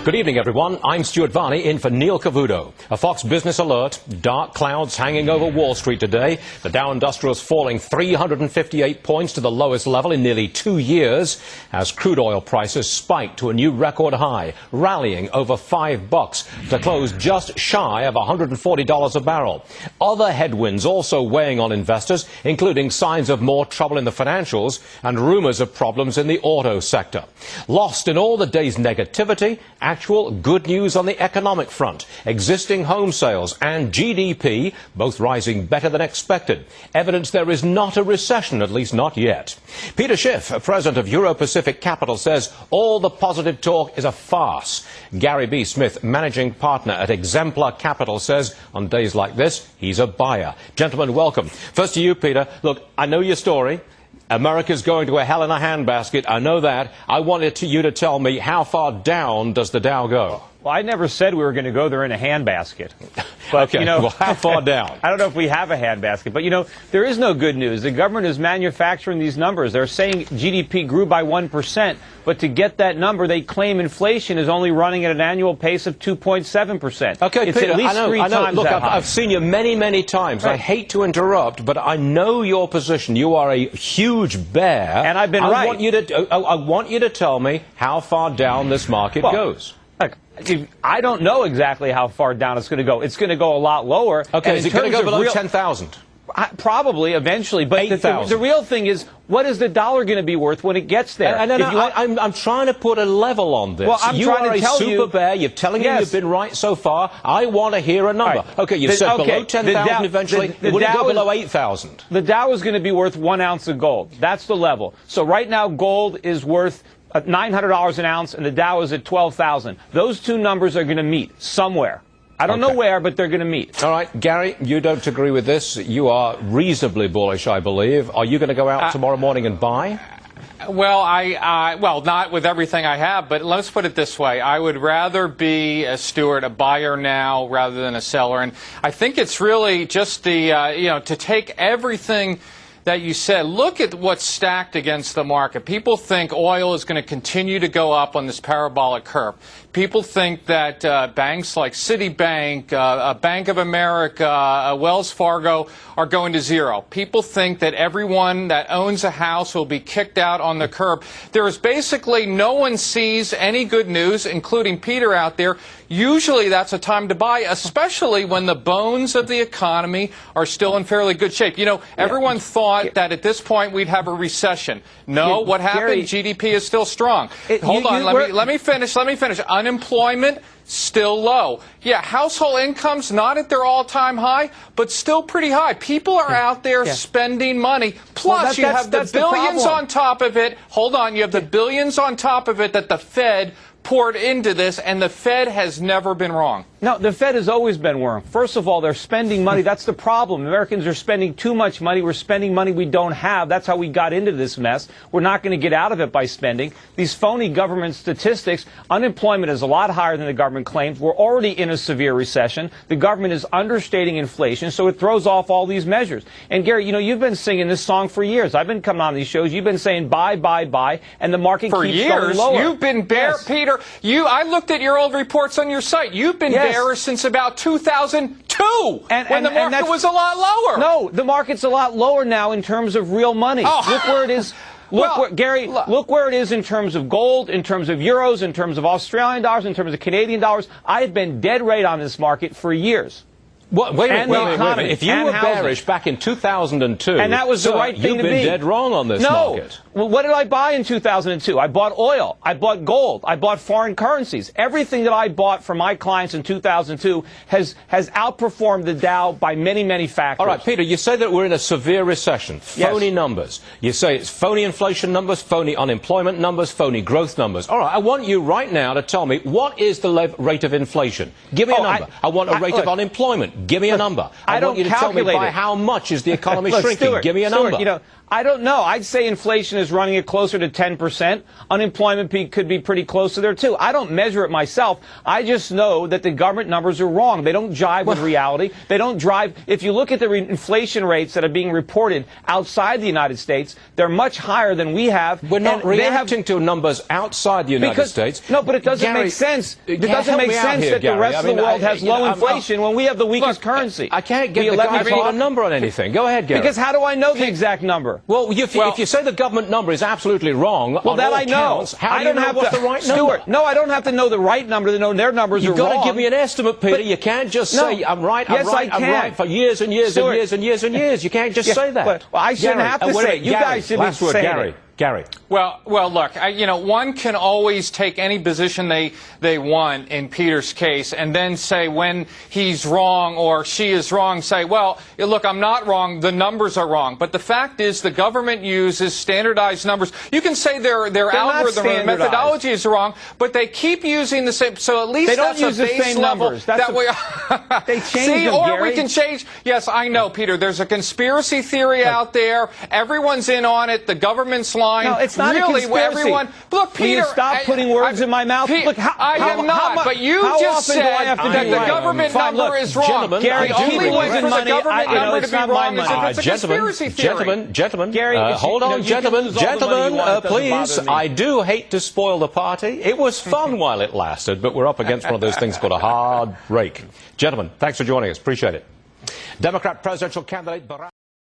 Good evening, everyone. I'm Stuart Varney, in for Neil Cavuto. A Fox Business alert. Dark clouds hanging over Wall Street today. The Dow Industrial's falling 358 points to the lowest level in nearly 2 years as crude oil prices spiked to a new record high, rallying over $5 to close just shy of $140 a barrel. Other headwinds also weighing on investors, including signs of more trouble in the financials and rumors of problems in the auto sector. Lost in all the day's negativity, actual good news on the economic front. Existing home sales and GDP both rising better than expected. Evidence there is not a recession, at least not yet. Peter Schiff, president of Euro-Pacific Capital, says all the positive talk is a farce. Gary B. Smith, managing partner at Exemplar Capital, says on days like this, he's a buyer. Gentlemen, welcome. First to you, Peter. Look, I know your story. America's going to a hell in a handbasket. I know that. I wanted you to tell me, how far down does the Dow go? Well, I never said we were going to go there in a handbasket. But, okay, well, how far down? I don't know if we have a handbasket. But, there is no good news. The government is manufacturing these numbers. They're saying GDP grew by 1%. But to get that number, they claim inflation is only running at an annual pace of 2.7%. Okay, it's Peter, at least I know. times Look, that high. I've seen you many, many times. Right. I hate to interrupt, but I know your position. You are a huge bear. And I've been right. I want you to tell me how far down this market goes. Look, I don't know exactly how far down it's going to go. It's going to go a lot lower. Okay, is it going to go below 10,000? Probably, eventually. But the real thing is, what is the dollar going to be worth when it gets there? I'm trying to put a level on this. Well, I'm trying to tell you. You are a super bear. You're telling me you've been right so far. I want to hear a number. Right. Okay, you said below 10,000 eventually. Would it go below 8,000? The Dow is going to be worth 1 ounce of gold. That's the level. So right now, gold is worth $900 an ounce, and the Dow is at 12,000. Those two numbers are going to meet somewhere. I don't know where, but they're going to meet. All right, Gary, you don't agree with this. You are reasonably bullish, I believe. Are you going to go out tomorrow morning and buy? Well, well, not with everything I have, but let's put it this way. I would rather be, Stuart, a buyer now rather than a seller. And I think it's really just the, to take everything that you said, look at what's stacked against the market. People think oil is going to continue to go up on this parabolic curve. People think that banks like Citibank, Bank of America, Wells Fargo are going to zero. People think that everyone that owns a house will be kicked out on the curb. There is basically no one sees any good news, including Peter out there. Usually that's a time to buy, especially when the bones of the economy are still in fairly good shape. Everyone thought that at this point we'd have a recession. No, what happened? GDP is still strong. Hold on, let me finish. Unemployment still low. Yeah, household incomes not at their all-time high, but still pretty high. People are out there spending money. Plus, you have the billions on top of it. Hold on, you have the billions on top of it that the Fed poured into this, and the Fed has never been wrong. No, the Fed has always been wrong. First of all, they're spending money. That's the problem. Americans are spending too much money. We're spending money we don't have. That's how we got into this mess. We're not going to get out of it by spending. These phony government statistics, unemployment is a lot higher than the government claims. We're already in a severe recession. The government is understating inflation, so it throws off all these measures. And Gary, you've been singing this song for years. I've been coming on these shows. You've been saying buy, buy, buy, and the market keeps going lower. For years, you've been bearish, Peter. I looked at your old reports on your site. You've been bearish since about 2002, when the market was a lot lower. No, the market's a lot lower now in terms of real money. Look where it is. Look where it is in terms of gold, in terms of euros, in terms of Australian dollars, in terms of Canadian dollars. I have been dead right on this market for years. Wait a minute. If you were bearish back in 2002, and that was the right thing to be, you've been dead wrong on this market. Well, what did I buy in 2002? I bought oil. I bought gold. I bought foreign currencies. Everything that I bought for my clients in 2002 has outperformed the Dow by many, many factors. All right, Peter, you say that we're in a severe recession. Phony numbers. You say it's phony inflation numbers, phony unemployment numbers, phony growth numbers. All right, I want you right now to tell me, what is the rate of inflation? Give me a number. I want a rate of unemployment. Give me a number. I want you to tell me by how much is the economy shrinking. Stuart, Give me a number. I don't know. I'd say inflation is running it closer to 10%. Unemployment could be pretty close to there, too. I don't measure it myself. I just know that the government numbers are wrong. They don't jive with reality. They don't drive. If you look at the inflation rates that are being reported outside the United States, they're much higher than we have. We're not reacting to numbers outside the United States. No, but it doesn't make sense. It doesn't make sense that the rest of the world has low inflation when we have the weakest currency. I can't get the guy to put a number on anything. Go ahead, Gary. Because how do I know the exact number? Well, if you say the government number is absolutely wrong, well, that I know. Counts, how do you know what's the right number? Stuart, no, I don't have to know the right number to know their numbers are wrong. You've got to give me an estimate, Peter. You can't just say, I'm right, I'm right for years and years and years and years and years. You can't just say that. Well, I shouldn't have to say it. You guys should be saying it. Gary. Well, look, one can always take any position they want in Peter's case and then say when he's wrong or she is wrong, say, well, look, I'm not wrong, the numbers are wrong. But the fact is the government uses standardized numbers. You can say their algorithm or methodology is wrong, but they keep using the same, so at least that's a base level. They change See, them, or Gary. we can change. Yes, I know, Peter, there's a conspiracy theory out there. Everyone's in on it. The government's lying. No, it's not really, a conspiracy. Everyone, look, Peter, will you stop putting words in my mouth? Look, I am not, but you just said that the government number is wrong. Gentlemen, Gary, the only way for the government number to be wrong is if it's a conspiracy theory. Gentlemen, Gary, hold on, gentlemen, please. I do hate to spoil the party. It was fun while it lasted, but we're up against one of those things called a hard break. Gentlemen, thanks for joining us. Appreciate it. Democrat presidential candidate Barack